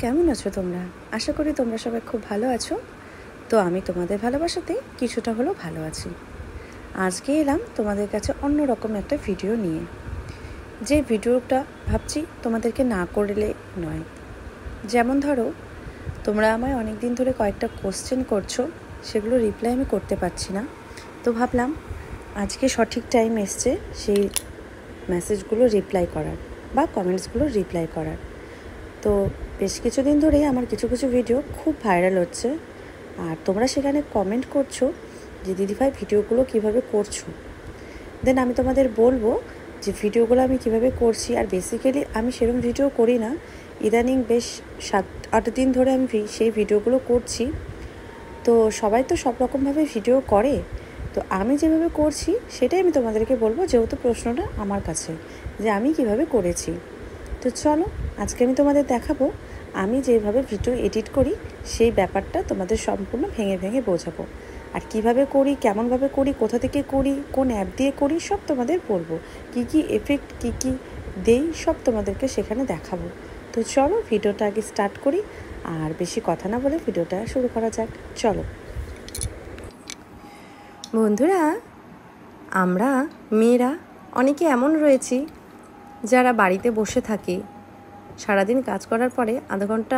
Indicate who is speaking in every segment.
Speaker 1: কেমন আছো তোমরা? আশা করি তোমরা সবাই খুব ভালো আছো। তো আমি তোমাদের ভালোবাসাতে কিছুটা হলেও ভালো আছি। আজকে এলাম তোমাদের কাছে অন্যরকম একটা ভিডিও নিয়ে, যে ভিডিওটা ভাবছি তোমাদেরকে না করলে নয়। যেমন ধরো, তোমরা আমায় অনেক দিন ধরে কয়েকটা কোশ্চেন করছো, সেগুলো রিপ্লাই আমি করতে পারছি না। তো ভাবলাম আজকে সঠিক টাইম এসছে সেই মেসেজগুলো রিপ্লাই করার বা কমেন্টসগুলো রিপ্লাই করার। তো বেশ কিছুদিন ধরেই আমার কিছু কিছু ভিডিও খুব ভাইরাল হচ্ছে, আর তোমরা সেখানে কমেন্ট করছো যে দিদিভাই ভিডিওগুলো কিভাবে করছো। দেন আমি তোমাদের বলবো যে ভিডিওগুলো আমি কিভাবে করছি। আর বেসিক্যালি আমি সেরকম ভিডিও করি না, ইদানিং বেশ 7-8 দিন ধরে আমি সেই ভিডিওগুলো করছি। তো সবাই তো সব রকমভাবে ভিডিও করে, তো আমি যেভাবে করছি সেটাই আমি তোমাদেরকে বলবো, যেহেতু প্রশ্নটা আমার কাছে যে আমি কিভাবে করেছি। তো চলো, আজকে আমি তোমাদের দেখাবো আমি যেভাবে ভিডিও এডিট করি, সেই ব্যাপারটা তোমাদের সম্পূর্ণ ভেঙে ভেঙে বোঝাবো। আর কিভাবে করি, কেমনভাবে করি, কোথা থেকে করি, কোন অ্যাপ দিয়ে করি, সব তোমাদের বলবো। কি কি এফেক্ট, কি কি দেই, সব তোমাদেরকে সেখানে দেখাবো। তো চলো ভিডিওটা আগে স্টার্ট করি, আর বেশি কথা না বলে ভিডিওটা শুরু করা যাক। চলো বন্ধুরা, আমরা মেয়েরা অনেকে এমন রয়েছি যারা বাড়িতে বসে থাকি, সারাদিন কাজ করার পরে আধা ঘন্টা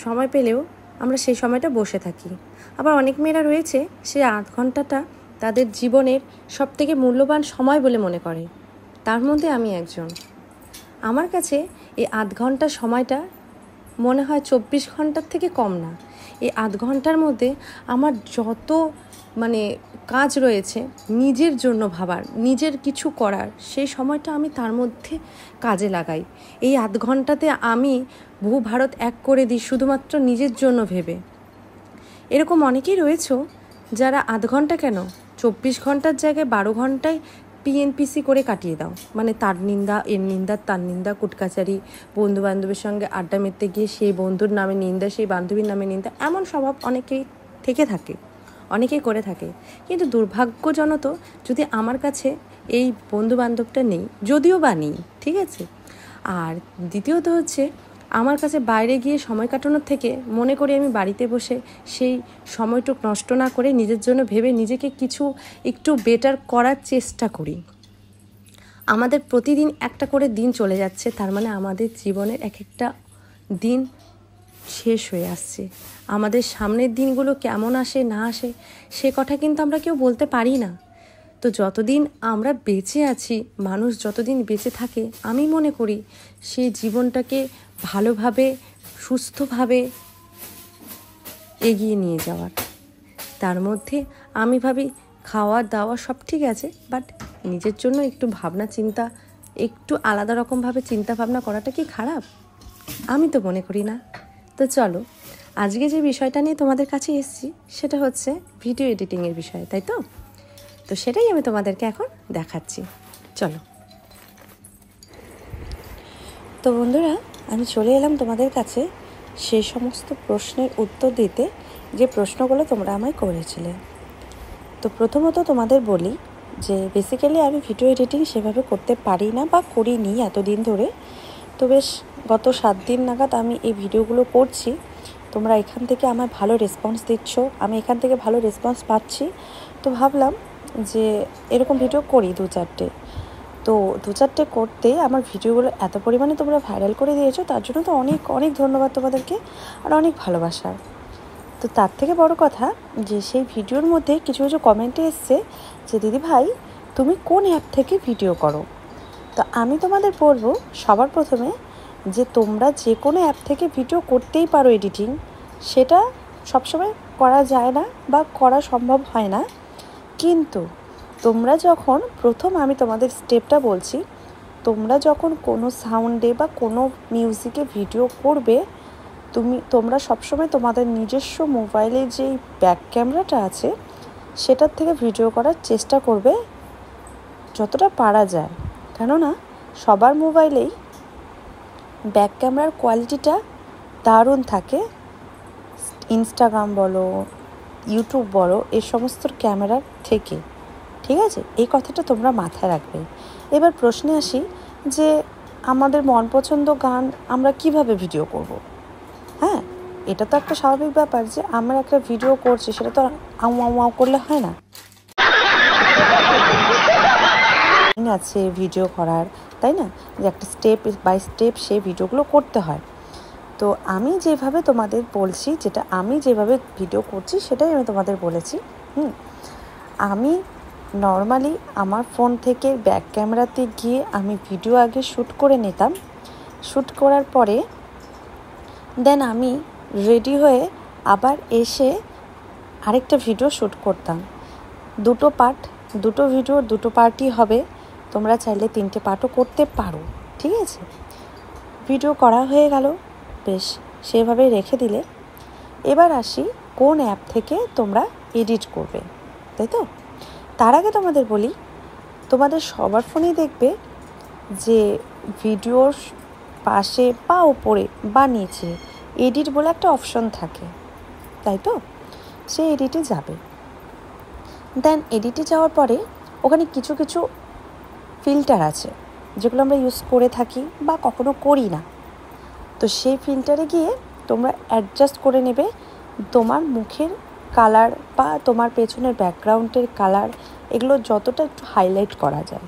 Speaker 1: সময় পেলেও আমরা সেই সময়টা বসে থাকি। আবার অনেক মেয়েরা রয়েছে সেই আধ ঘন্টাটা তাদের জীবনের সবথেকে মূল্যবান সময় বলে মনে করে। তার মধ্যে আমি একজন। আমার কাছে এই আধ ঘন্টা সময়টা মনে হয় 24 ঘন্টার থেকে কম না। এই আধ ঘন্টার মধ্যে আমার যত কাজ রয়েছে নিজের জন্য ভাবার, নিজের কিছু করার, সেই সময়টা আমি তার মধ্যে কাজে লাগাই। এই আধ ঘন্টাতে আমি ভারত এক করে দিই শুধুমাত্র নিজের জন্য ভেবে। এরকম অনেকেই রয়েছে যারা আধ ঘন্টা কেন 24 ঘন্টার জায়গায় 12 ঘন্টায় পিএনপিসি করে কাটিয়ে দাও। তার নিন্দা, এর নিন্দা, তার নিন্দা, কুটকাচারি, বন্ধু বান্ধবের সঙ্গে আড্ডা মেরতে গিয়ে সেই বন্ধুর নামে নিন্দা, সেই বান্ধবীর নামে নিন্দা, এমন স্বভাব অনেকেই থেকে থাকে, অনেকেই করে থাকে। কিন্তু দুর্ভাগ্যজনত যদি আমার কাছে এই বন্ধু বান্ধবটা নেই, যদিও বা নেই, ঠিক আছে। আর দ্বিতীয়ত হচ্ছে, আমার কাছে বাইরে গিয়ে সময় কাটানোর থেকে মনে করি আমি বাড়িতে বসে সেই সময়টুকু নষ্ট না করে নিজের জন্য ভেবে নিজেকে কিছু একটু বেটার করার চেষ্টা করি। আমাদের প্রতিদিন একটা করে দিন চলে যাচ্ছে, তার আমাদের জীবনের এক একটা দিন শেষ হয়ে আসছে। আমাদের সামনের দিনগুলো কেমন আসে না আসে সে কথা কিন্তু আমরা কেউ বলতে পারি না। তো যতদিন আমরা বেঁচে আছি, মানুষ যতদিন বেঁচে থাকে, আমি মনে করি সেই জীবনটাকে ভালোভাবে, সুস্থভাবে এগিয়ে নিয়ে যাওয়ার। তার মধ্যে আমি ভাবি খাওয়া দাওয়া সব ঠিক আছে, বাট নিজের জন্য একটু ভাবনা চিন্তা, একটু আলাদা রকমভাবে চিন্তা ভাবনা করাটা কি খারাপ? আমি তো মনে করি না। তো চলো, আজকে যে বিষয়টা নিয়ে তোমাদের কাছে এসেছি সেটা হচ্ছে ভিডিও এডিটিংয়ের বিষয়, তাই তো? তো সেটাই আমি তোমাদেরকে এখন দেখাচ্ছি। চলো। তো বন্ধুরা, আমি চলে এলাম তোমাদের কাছে সেই সমস্ত প্রশ্নের উত্তর দিতে যে প্রশ্নগুলো তোমরা আমায় করেছিলে। তো প্রথমত তোমাদের বলি যে বেসিক্যালি আমি ভিডিও এডিটিং সেভাবে করতে পারি না বা করিনি এতদিন ধরে। তো বেশ গত 7 দিন নাগাদ আমি এই ভিডিওগুলো করছি। তোমরা এখান থেকে আমার ভালো রেসপন্স দিচ্ছ, আমি এখান থেকে ভালো রেসপন্স পাচ্ছি। তো ভাবলাম যে এরকম ভিডিও করি 2-4টে। তো 2-4টে করতে আমার ভিডিওগুলো এত পরিমাণে তোমরা ভাইরাল করে দিয়েছো, তার জন্য তো অনেক অনেক ধন্যবাদ তোমাদেরকে, আর অনেক ভালোবাসা। তো তার থেকে বড় কথা যে সেই ভিডিওর মধ্যে কিছু কিছু কমেন্টে এসছে যে দিদি ভাই তুমি কোন অ্যাপ থেকে ভিডিও করো। তো আমি তোমাদের বলবো সবার প্রথমে যে তোমরা যে কোনো অ্যাপ থেকে ভিডিও করতেই পারো এডিটিং। সেটা সবসময় করা যায় না বা করা সম্ভব হয় না, কিন্তু তোমরা যখন আমি তোমাদের স্টেপটা বলছি, তোমরা যখন কোনো সাউন্ডে বা কোনো মিউজিকে ভিডিও করবে, তোমরা সবসময় তোমাদের নিজস্ব মোবাইলে যেই ব্যাক ক্যামেরাটা আছে সেটার থেকে ভিডিও করার চেষ্টা করবে যতটা পারা যায়। কেননা সবার মোবাইলেই ব্যাক ক্যামেরার কোয়ালিটিটা দারুণ থাকে। ইনস্টাগ্রাম বলো, ইউটিউব বলো, এই সমস্ত ক্যামেরার থেকে, ঠিক আছে? এই কথাটা তোমরা মাথায় রাখবে। এবার প্রশ্নে আসি যে আমাদের মন পছন্দ গান আমরা কিভাবে ভিডিও করব। হ্যাঁ, এটা তো একটা স্বাভাবিক ব্যাপার যে আমরা একটা ভিডিও করছি, সেটা তো আউ আউ আউ করলে হয় না, আছে ভিডিও করার, তাই না? যে একটা স্টেপ বাই স্টেপ সেই ভিডিওগুলো করতে হয়। তো আমি যেভাবে তোমাদের বলছি, যেটা আমি যেভাবে ভিডিও করছি সেটাই আমি তোমাদের বলেছি। আমি নর্মালি আমার ফোন থেকে ব্যাক ক্যামেরাতে গিয়ে আমি ভিডিও আগে শ্যুট করে নিতাম। শ্যুট করার পরে দেন আমি রেডি হয়ে আবার এসে আরেকটা ভিডিও শ্যুট করতাম। দুটো পার্ট, দুটো ভিডিওর দুটো পার্টই হবে। তোমরা চাইলে 3টে পার্টও করতে পারো, ঠিক আছে? ভিডিও করা হয়ে গেল, বেশ সেভাবে রেখে দিলে। এবার আসি কোন অ্যাপ থেকে তোমরা এডিট করবে, তাই তো? তার আগে তোমাদের বলি, তোমাদের সবার ফোনেই দেখবে যে ভিডিওর পাশে বা ওপরে বা নিচে এডিট বলে একটা অপশন থাকে, তাই তো? সে এডিটে যাবে। দেন এডিটে যাওয়ার পরে ওখানে কিছু কিছু ফিল্টার আছে যেগুলো আমরা ইউজ করে থাকি বা কখনো করি না। তো সেই ফিল্টারে গিয়ে তোমরা অ্যাডজাস্ট করে নেবে তোমার মুখের কালার বা তোমার পেছনের ব্যাকগ্রাউন্ডের কালার, এগুলো যতটা একটু হাইলাইট করা যায়,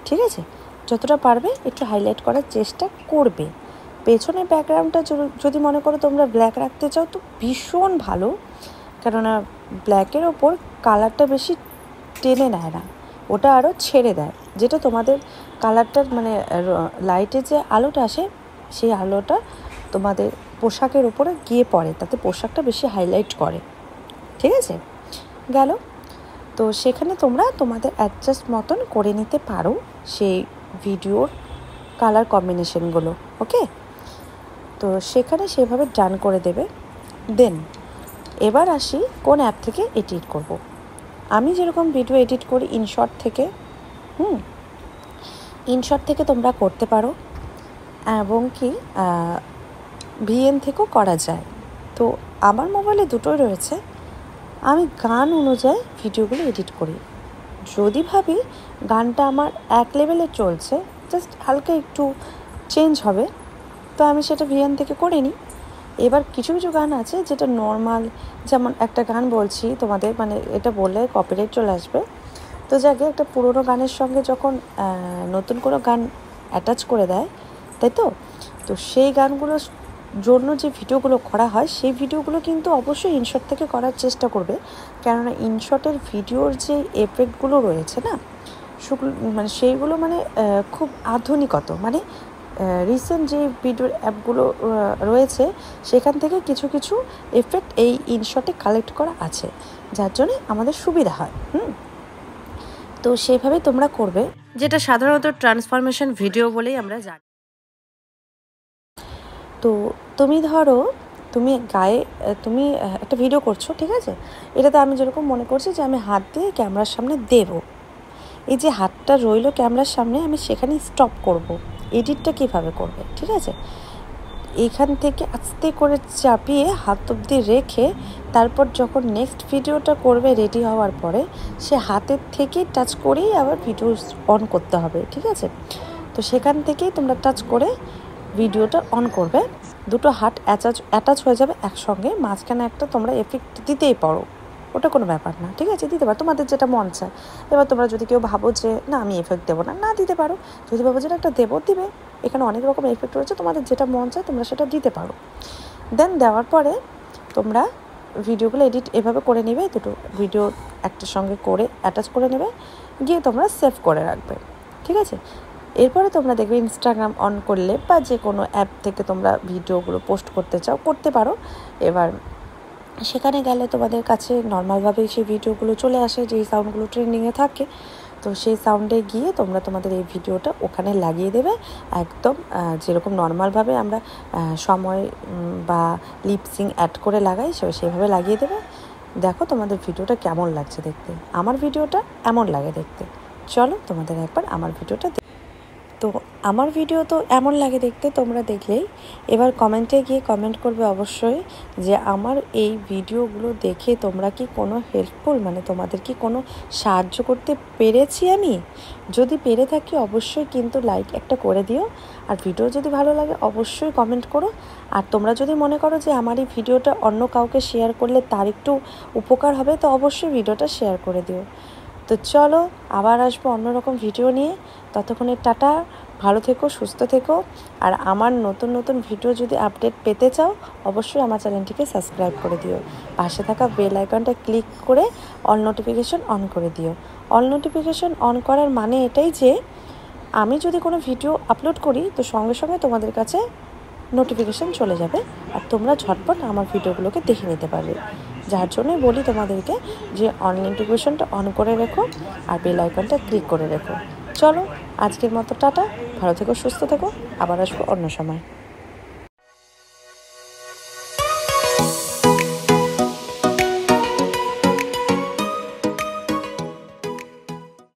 Speaker 1: ঠিক আছে? যতটা পারবে একটু হাইলাইট করার চেষ্টা করবে। পেছনের ব্যাকগ্রাউন্ডটা যদি মনে করো তোমরা ব্ল্যাক রাখতে চাও তো ভীষণ ভালো, কেননা ব্ল্যাকের ওপর কালারটা বেশি টেনে নেয় না, ওটা আরও ছেড়ে দেয়, যেটা তোমাদের কালারটার মানে লাইটের যে আলোটা আসে সেই আলোটা তোমাদের পোশাকের উপরে গিয়ে পড়ে, তাতে পোশাকটা বেশি হাইলাইট করে, ঠিক আছে? গেল। তো সেখানে তোমরা তোমাদের অ্যাডজাস্ট মতন করে নিতে পারো সেই ভিডিওর কালার কম্বিনেশনগুলো, ওকে? তো সেখানে সেভাবে ডান করে দেবে। দেন এবার আসি কোন অ্যাপ থেকে এডিট করব। আমি যেরকম ভিডিও এডিট করি ইনশট থেকে, ইনশট থেকে তোমরা করতে পারো, এবং কি ভিএন থেকেও করা যায়। তো আমার মোবাইলে দুটোই রয়েছে। আমি গান অনুযায়ী ভিডিওগুলো এডিট করি। যদি ভাবি গানটা আমার এক লেভেলে চলছে, জাস্ট হালকা একটু চেঞ্জ হবে, তো আমি সেটা ভিএন থেকে করে নিই। এবার কিছু কিছু গান আছে যেটা নর্মাল, যেমন একটা গান বলছি তোমাদের, মানে এটা বললে কপিরাইট চলে আসবে, তো যাকে একটা পুরোনো গানের সঙ্গে যখন নতুন কোনো গান অ্যাটাচ করে দেয়, তাই তো? তো সেই গানগুলোর জন্য যে ভিডিওগুলো করা হয় সেই ভিডিওগুলো কিন্তু অবশ্যই ইনশট থেকে করার চেষ্টা করবে, কেননা ইনশটের ভিডিওর যে এফেক্টগুলো রয়েছে না, মানে সেইগুলো মানে খুব আধুনিকত, মানে রিসেন্ট যে ভিডিওর অ্যাপগুলো রয়েছে সেখান থেকে কিছু কিছু এফেক্ট এই ইনশটে কালেক্ট করা আছে, যার জন্যে আমাদের সুবিধা হয়। তো সেইভাবে তোমরা করবে, যেটা সাধারণত ট্রান্সফরমেশন ভিডিও বলেই আমরা জানি। তো তুমি ধরো তুমি তুমি একটা ভিডিও করছো, ঠিক আছে? এটাতে আমি যেরকম মনে করছি যে আমি হাত দিয়ে ক্যামেরার সামনে দেব, এই যে হাতটা রইলো ক্যামেরার সামনে, আমি সেখানেই স্টপ করব। এডিটটা কীভাবে করবে, ঠিক আছে? এইখান থেকে আস্তে করে চাপিয়ে হাত অবধি রেখে তারপর যখন নেক্সট ভিডিওটা করবে রেডি হওয়ার পরে, সে হাতের থেকে টাচ করেই আবার ভিডিও অন করতে হবে, ঠিক আছে? তো সেখান থেকেই তোমরা টাচ করে ভিডিওটা অন করবে। দুটো হাত অ্যাটাচ হয়ে যাবে একসঙ্গে, মাঝখানে একটা তোমরা এফেক্ট দিতেই পারো, ওটা কোনো ব্যাপার না, ঠিক আছে? দিতে পারো তোমাদের যেটা মন চায়। এবার তোমরা যদি কেউ ভাবো যে না আমি এফেক্ট দেবো না, না দিতে পারো। যদি ভাবো যে একটা দেবো, দিবে। এখানে অনেক রকম এফেক্ট রয়েছে, তোমাদের যেটা মন চায় তোমরা সেটা দিতে পারো। দেন দেওয়ার পরে তোমরা ভিডিওগুলো এডিট এভাবে করে নেবে, দুটো ভিডিও একটার সঙ্গে করে অ্যাটাচ করে নেবে, গিয়ে তোমরা সেভ করে রাখবে, ঠিক আছে? এরপরে তোমরা দেখবে ইনস্টাগ্রাম অন করলে বা যে কোনো অ্যাপ থেকে তোমরা ভিডিওগুলো পোস্ট করতে চাও, করতে পারো। এবার সেখানে গেলে তোমাদের কাছে নর্মালভাবে সেই ভিডিওগুলো চলে আসে, যেই সাউন্ডগুলো ট্রেন্ডিংয়ে থাকে। তো সেই সাউন্ডে গিয়ে তোমরা তোমাদের এই ভিডিওটা ওখানে লাগিয়ে দেবে, একদম যেরকম নর্মালভাবে আমরা সময় বা লিপসিং অ্যাড করে লাগাই সেইভাবে লাগিয়ে দেবে। দেখো তোমাদের ভিডিওটা কেমন লাগছে দেখতে। আমার ভিডিওটা এমন লাগে দেখতে। চলো তোমাদের একবার আমার ভিডিওটা তো আমার ভিডিও তো এমন লাগে দেখতে, তোমরা দেখলেই এবার কমেন্টে গিয়ে কমেন্ট করবে অবশ্যই যে আমার এই ভিডিওগুলো দেখে তোমরা কি কোনো হেল্পফুল, মানে তোমাদের কি কোনো সাহায্য করতে পেরেছি আমি? যদি পেরে থাকি অবশ্যই কিন্তু লাইক একটা করে দিও, আর ভিডিও যদি ভালো লাগে অবশ্যই কমেন্ট করো। আর তোমরা যদি মনে করো যে আমার এই ভিডিওটা অন্য কাউকে শেয়ার করলে তার একটু উপকার হবে, তো অবশ্যই ভিডিওটা শেয়ার করে দিও। তো চলো আবার আসবো অন্যরকম ভিডিও নিয়ে। ততক্ষণে টাটা, ভালো থেকো, সুস্থ থেকো। আর আমার নতুন নতুন ভিডিও যদি আপডেট পেতে চাও অবশ্যই আমার চ্যানেলটিকে সাবস্ক্রাইব করে দিও। পাশে থাকা বেল আইকনটা ক্লিক করে অল নোটিফিকেশন অন করে দিও। অল নোটিফিকেশন অন করার মানে এটাই যে আমি যদি কোনো ভিডিও আপলোড করি তো সঙ্গে সঙ্গে তোমাদের কাছে নোটিফিকেশান চলে যাবে, আর তোমরা ঝটপট আমার ভিডিওগুলোকে দেখে নিতে পারবে। যার জন্যই বলি তোমাদেরকে যে অন নোটিফিকেশনটা অন করে রেখো আর বেল আইকনটা ক্লিক করে রেখো। চলো আজকের মতো টাটা, ভালো থেকো, সুস্থ থেকো, আবার আসবো অন্য সময়।